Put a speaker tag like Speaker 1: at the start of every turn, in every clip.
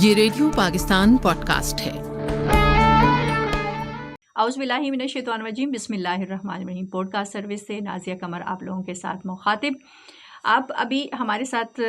Speaker 1: یہ radio Pakistan podcast ہے۔
Speaker 2: اعوذ باللہ من الشیطان الرجیم، بسم اللہ الرحمن الرحیم۔ پوڈ کاسٹ سروس سے نازیہ قمر آپ لوگوں کے ساتھ مخاطب۔ آپ ابھی ہمارے ساتھ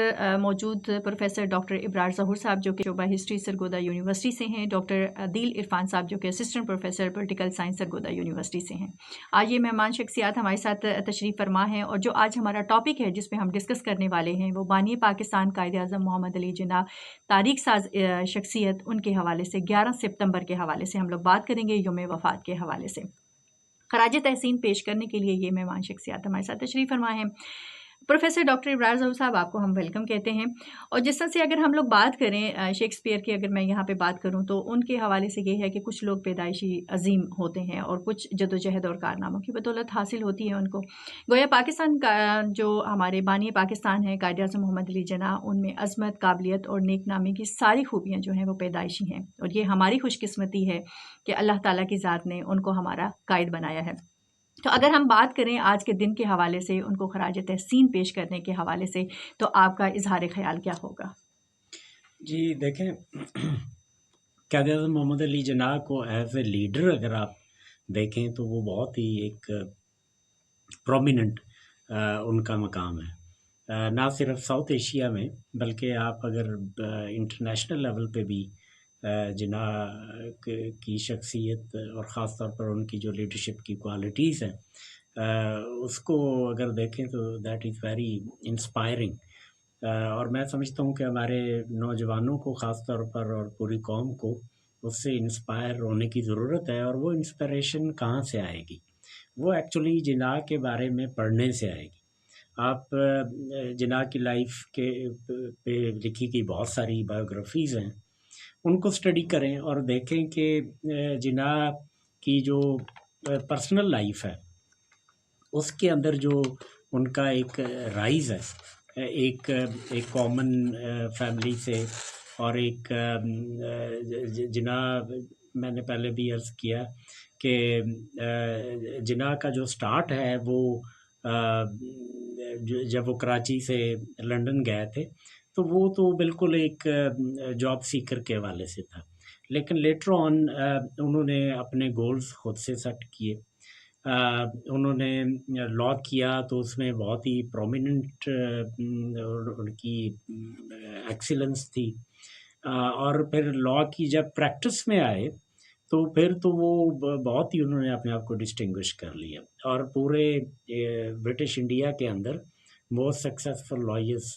Speaker 2: موجود پروفیسر ڈاکٹر ابرار ظہور صاحب جو کہ شعبہ ہسٹری سرگودا یونیورسٹی سے ہیں، ڈاکٹر عدیل عرفان صاحب جو کہ assistant professor political science Sargodha university سے ہیں۔ آج یہ مہمان شخصیات ہمارے ساتھ تشریف فرما ہیں، اور جو آج ہمارا ٹاپک ہے جس پہ ہم ڈسکس کرنے والے ہیں وہ بانی پاکستان قائد اعظم محمد علی جناح، تاریخ ساز شخصیت، ان کے حوالے سے 11 ستمبر کے حوالے سے ہم لوگ بات کریں گے، یوم وفات کے حوالے سے۔ خراج تحسین پیش کرنے کے لیے یہ مہمان شخصیات ہمارے ساتھ تشریف فرما ہیں۔ پروفیسر ڈاکٹر ابرار ظہور صاحب، آپ کو ہم ویلکم کہتے ہیں۔ اور جس طرح سے اگر ہم لوگ بات کریں شیکسپیئر کی، اگر میں یہاں پہ بات کروں تو ان کے حوالے سے یہ ہے کہ کچھ لوگ پیدائشی عظیم ہوتے ہیں اور کچھ جدوجہد اور کارناموں کی بدولت حاصل ہوتی ہے ان کو۔ گویا پاکستان کا جو ہمارے بانی پاکستان ہے قائد اعظم محمد علی جناح، ان میں عظمت، قابلیت اور نیک نامی کی ساری خوبیاں جو ہیں وہ پیدائشی ہیں، اور یہ ہماری خوش قسمتی ہے کہ اللہ تعالیٰ کی ذات نے ان کو ہمارا قائد بنایا ہے۔ تو اگر ہم بات کریں آج کے دن کے حوالے سے، ان کو خراج تحسین پیش کرنے کے حوالے سے، تو آپ کا اظہار خیال کیا ہوگا؟
Speaker 3: جی دیکھیں، قائد اعظم محمد علی جناح کو ایز اے لیڈر اگر آپ دیکھیں تو وہ بہت ہی ایک پرومیننٹ ان کا مقام ہے، نہ صرف ساؤتھ ایشیا میں بلکہ آپ اگر انٹرنیشنل لیول پہ بھی جناح کی شخصیت اور خاص طور پر ان کی جو لیڈرشپ کی کوالٹیز ہیں اس کو اگر دیکھیں تو دیٹ از ویری انسپائرنگ۔ اور میں سمجھتا ہوں کہ ہمارے نوجوانوں کو خاص طور پر اور پوری قوم کو اس سے انسپائر ہونے کی ضرورت ہے۔ اور وہ انسپریشن کہاں سے آئے گی؟ وہ ایکچولی جناح کے بارے میں پڑھنے سے آئے گی۔ آپ جناح کی لائف کے پہ لکھی گئی بہت ساری بایوگرافیز ہیں، ان کو اسٹڈی کریں اور دیکھیں کہ جناح کی جو پرسنل لائف ہے اس کے اندر جو ان کا ایک رائز ہے، ایک کامن فیملی سے، اور ایک جناح، میں نے پہلے بھی عرض کیا کہ جناح کا جو سٹارٹ ہے وہ جب وہ کراچی سے لنڈن گئے تھے تو وہ تو بالکل ایک جاب سیکر کے حوالے سے تھا، لیکن لیٹر آن انہوں نے اپنے گولز خود سے سیٹ کیے۔ انہوں نے لاء کیا تو اس میں بہت ہی پرومیننٹ ان کی ایکسیلنس تھی، اور پھر لاء کی جب پریکٹس میں آئے تو پھر تو وہ بہت ہی انہوں نے اپنے آپ کو ڈسٹنگوش کر لیا، اور پورے برٹش انڈیا کے اندر موسٹ سکسیسفل لائرز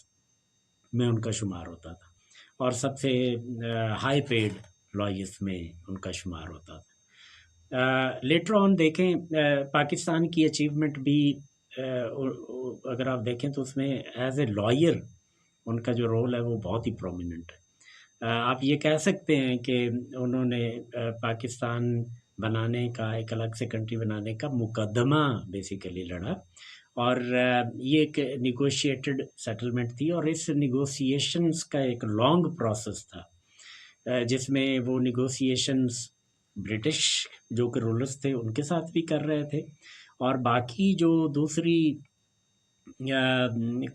Speaker 3: میں ان کا شمار ہوتا تھا، اور سب سے ہائی پیڈ لائرز میں ان کا شمار ہوتا تھا۔ لیٹر آن دیکھیں پاکستان کی اچیومنٹ بھی اگر آپ دیکھیں تو اس میں ایز اے لائر ان کا جو رول ہے وہ بہت ہی پرومیننٹ ہے۔ آپ یہ کہہ سکتے ہیں کہ انہوں نے پاکستان بنانے کا، ایک الگ سے کنٹری بنانے کا مقدمہ بیسیکلی لڑا، اور یہ ایک نیگوشیٹڈ سیٹلمنٹ تھی، اور اس نیگوسیشنز کا ایک لانگ پروسیس تھا جس میں وہ نیگوسیشنز برٹش جو کہ رولرز تھے ان کے ساتھ بھی کر رہے تھے، اور باقی جو دوسری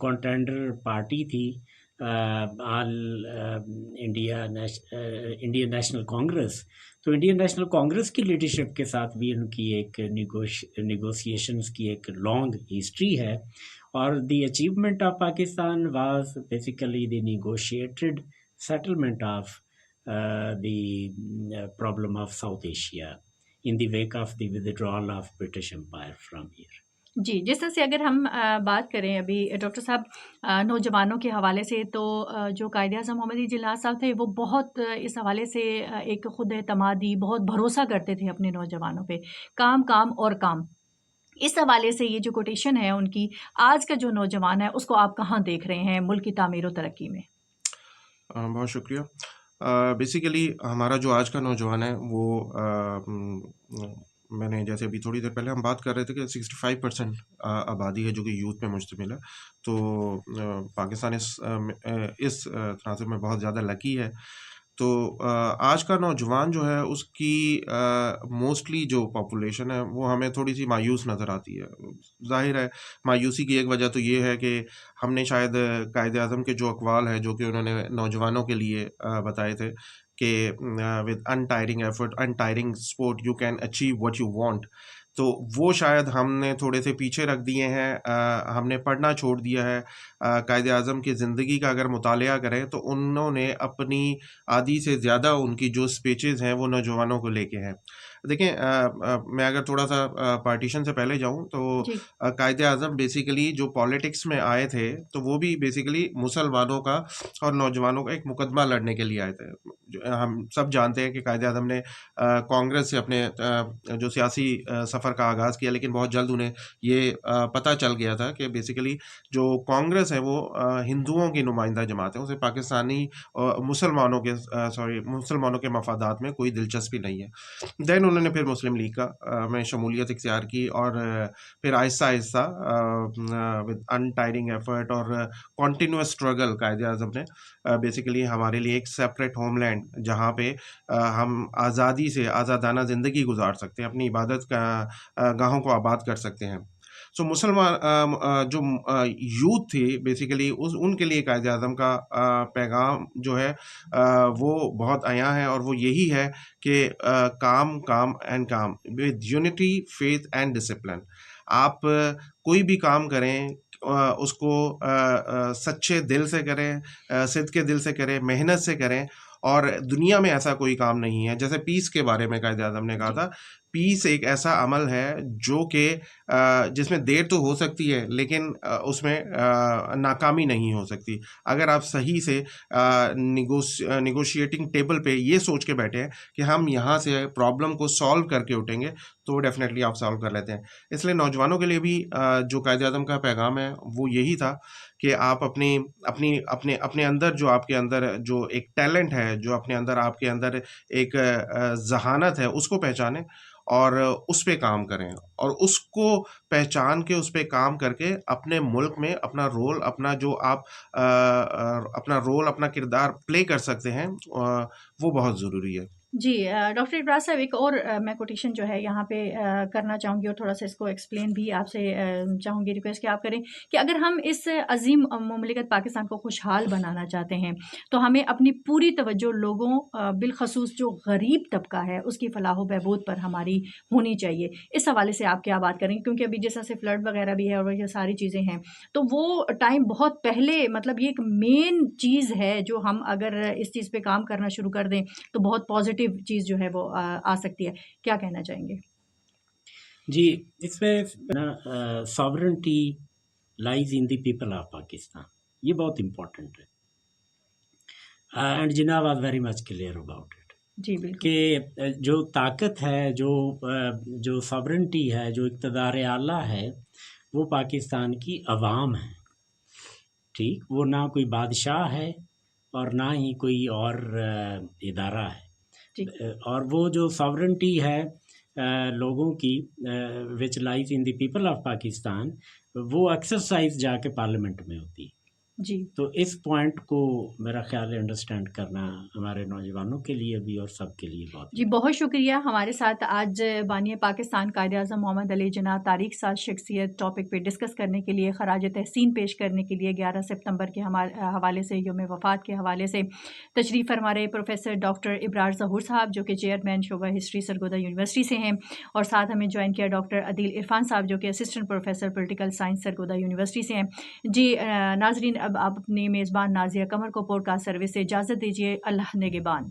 Speaker 3: کانٹینڈر پارٹی تھی آل انڈین نیشنل کانگریس، تو انڈین نیشنل کانگریس کی لیڈرشپ کے ساتھ بھی ان کی ایک نیگوسیشنز کی ایک لانگ ہسٹری ہے، اور the achievement of Pakistan was basically the negotiated settlement of the problem of South Asia in the wake of the withdrawal of British Empire from here.
Speaker 2: جی، جس طرح سے اگر ہم بات کریں ابھی ڈاکٹر صاحب نوجوانوں کے حوالے سے، تو جو قائد اعظم محمد علی جناح صاحب تھے وہ بہت اس حوالے سے ایک خود اعتمادی، بہت بھروسہ کرتے تھے اپنے نوجوانوں پہ، کام کام اور کام۔ اس حوالے سے یہ جو کوٹیشن ہے ان کی، آج کا جو نوجوان ہے اس کو آپ کہاں دیکھ رہے ہیں ملک کی تعمیر و ترقی میں؟
Speaker 4: بہت شکریہ۔ بیسیکلی ہمارا جو آج کا نوجوان ہے وہ میں نے جیسے ابھی تھوڑی دیر پہلے ہم بات کر رہے تھے کہ 65% آبادی ہے جو کہ یوتھ پہ مشتمل ہے، تو پاکستان اس تناظر میں بہت زیادہ لکی ہے۔ تو آج کا نوجوان جو ہے اس کی موسٹلی جو پاپولیشن ہے وہ ہمیں تھوڑی سی مایوس نظر آتی ہے. ظاہر ہے مایوسی کی ایک وجہ تو یہ ہے کہ ہم نے شاید قائد اعظم کے جو اقوال ہے جو کہ انہوں نے نوجوانوں کے لیے بتائے تھے کہ with untiring effort untiring support you can achieve what you want, تو وہ شاید ہم نے تھوڑے سے پیچھے رکھ دیے ہیں. ہم نے پڑھنا چھوڑ دیا ہے. قائد اعظم کی زندگی کا اگر مطالعہ کریں تو انہوں نے اپنی آدھی سے زیادہ ان کی جو اسپیچز ہیں وہ نوجوانوں کو لے کے ہیں. دیکھیں میں اگر تھوڑا سا پارٹیشن سے پہلے جاؤں تو
Speaker 2: جی
Speaker 4: قائد اعظم بیسیکلی جو پالیٹکس میں آئے تھے تو وہ بھی بیسیکلی مسلمانوں کا اور نوجوانوں کا ایک مقدمہ لڑنے کے لیے آئے تھے. ہم سب جانتے ہیں کہ قائد اعظم نے کانگریس سے اپنے جو سیاسی سفر کا آغاز کیا، لیکن بہت جلد انہیں یہ پتہ چل گیا تھا کہ بیسیکلی جو کانگریس ہے وہ ہندوؤں کی نمائندہ جماعت ہے، اسے پاکستانی مسلمانوں کے مفادات میں کوئی دلچسپی نہیں ہے. دین انہوں نے پھر مسلم لیگ کا میں شمولیت اختیار کی اور پھر آہستہ آہستہ ود انٹائرنگ ایفرٹ اور کنٹینیوس اسٹرگل قائد اعظم نے بیسیکلی ہمارے لیے ایک سیپریٹ ہوم لینڈ جہاں پہ ہم آزادی سے آزادانہ زندگی گزار سکتے ہیں، اپنی عبادت گاہوں کو آباد کر سکتے ہیں. سو مسلمان جو یوتھ تھی بیسیکلی ان کے لیے قائد اعظم کا پیغام جو ہے وہ بہت عیاں ہے، اور وہ یہی ہے کہ کام اینڈ کام with unity faith and discipline. آپ کوئی بھی کام کریں اس کو سچے دل سے کریں، صدق کے دل سے کریں، محنت سے کریں. اور دنیا میں ایسا کوئی کام نہیں ہے، جیسے پیس کے بارے میں قائد اعظم نے کہا
Speaker 2: جی
Speaker 4: تھا، پیس ایک ایسا عمل ہے جو کہ جس میں دیر تو ہو سکتی ہے لیکن اس میں ناکامی نہیں ہو سکتی. اگر آپ صحیح سے نیگوشیٹنگ ٹیبل پہ یہ سوچ کے بیٹھے ہیں کہ ہم یہاں سے پرابلم کو سالو کر کے اٹھیں گے تو ڈیفینیٹلی آپ سالو کر لیتے ہیں. اس لیے نوجوانوں کے لیے بھی جو قائد اعظم کا پیغام ہے وہ یہی تھا کہ آپ اپنے اندر جو آپ کے اندر جو ایک ٹیلنٹ ہے، جو اپنے اندر آپ کے اندر ایک ذہانت ہے، اس کو پہچانیں اور اس پہ کام کریں، اور اس کو پہچان کے اس پہ کام کر کے اپنے ملک میں اپنا رول اپنا کردار پلے کر سکتے ہیں. وہ بہت ضروری ہے.
Speaker 2: جی ڈاکٹر ابراز صاحب، ایک اور میں کوٹیشن جو ہے یہاں پہ کرنا چاہوں گی اور تھوڑا سا اس کو ایکسپلین بھی آپ سے چاہوں گی، ریکویسٹ کہ آپ کریں کہ اگر ہم اس عظیم مملکت پاکستان کو خوشحال بنانا چاہتے ہیں تو ہمیں اپنی پوری توجہ لوگوں بالخصوص جو غریب طبقہ ہے اس کی فلاح و بہبود پر ہماری ہونی چاہیے. اس حوالے سے آپ کیا بات کریں، کیونکہ ابھی جیسا سے فلڈ وغیرہ بھی ہے اور یہ ساری چیزیں ہیں، تو وہ ٹائم بہت پہلے، مطلب یہ ایک مین چیز ہے جو ہم اگر اس چیز پہ کام کرنا شروع کر دیں تو بہت پازیٹیو چیز جو ہے وہ آ سکتی ہے. کیا کہنا چاہیں گے؟
Speaker 3: جی، اس میں sovereignty lies in the people of Pakistan, یہ بہت امپورٹنٹ ہے. اینڈ جناب was very much clear about it
Speaker 2: جی بالکل.
Speaker 3: کہ جو طاقت ہے، جو ساورنٹی ہے، جو اقتدار اعلیٰ ہے، وہ پاکستان کی عوام ہے. ٹھیک، وہ نہ کوئی بادشاہ ہے اور نہ ہی کوئی اور ادارہ ہے.
Speaker 2: جی
Speaker 3: اور وہ جو ساورنٹی ہے لوگوں کی which lies in the people of Pakistan, وہ ایکسرسائز جا کے پارلیمنٹ میں ہوتی ہے.
Speaker 2: جی
Speaker 3: تو اس پوائنٹ کو میرا خیال ہے انڈرسٹینڈ کرنا ہمارے نوجوانوں کے لیے بھی اور سب کے لیے بہت
Speaker 2: جی بہت شکریہ. ہمارے ساتھ آج بانی پاکستان قائد اعظم محمد علی جناح تاریخ ساز شخصیت ٹاپک پہ ڈسکس کرنے کے لیے، خراج تحسین پیش کرنے کے لیے 11 ستمبر کے حوالے سے، یوم وفات کے حوالے سے تشریف فرما رہے پروفیسر ڈاکٹر ابرار ظہور صاحب، جو کہ چیئرمین شعبہ ہسٹری سرگودا یونیورسٹی سے ہیں، اور ساتھ ہمیں جوائن کیا ڈاکٹر عدیل عرفان صاحب، جو کہ assistant professor political science Sargodha university سے ہیں. جی ناظرین، اب آپ اپنی میزبان نازیہ قمر کو پوڈ کاسٹ سروس سے اجازت دیجیے. اللہ نگہبان.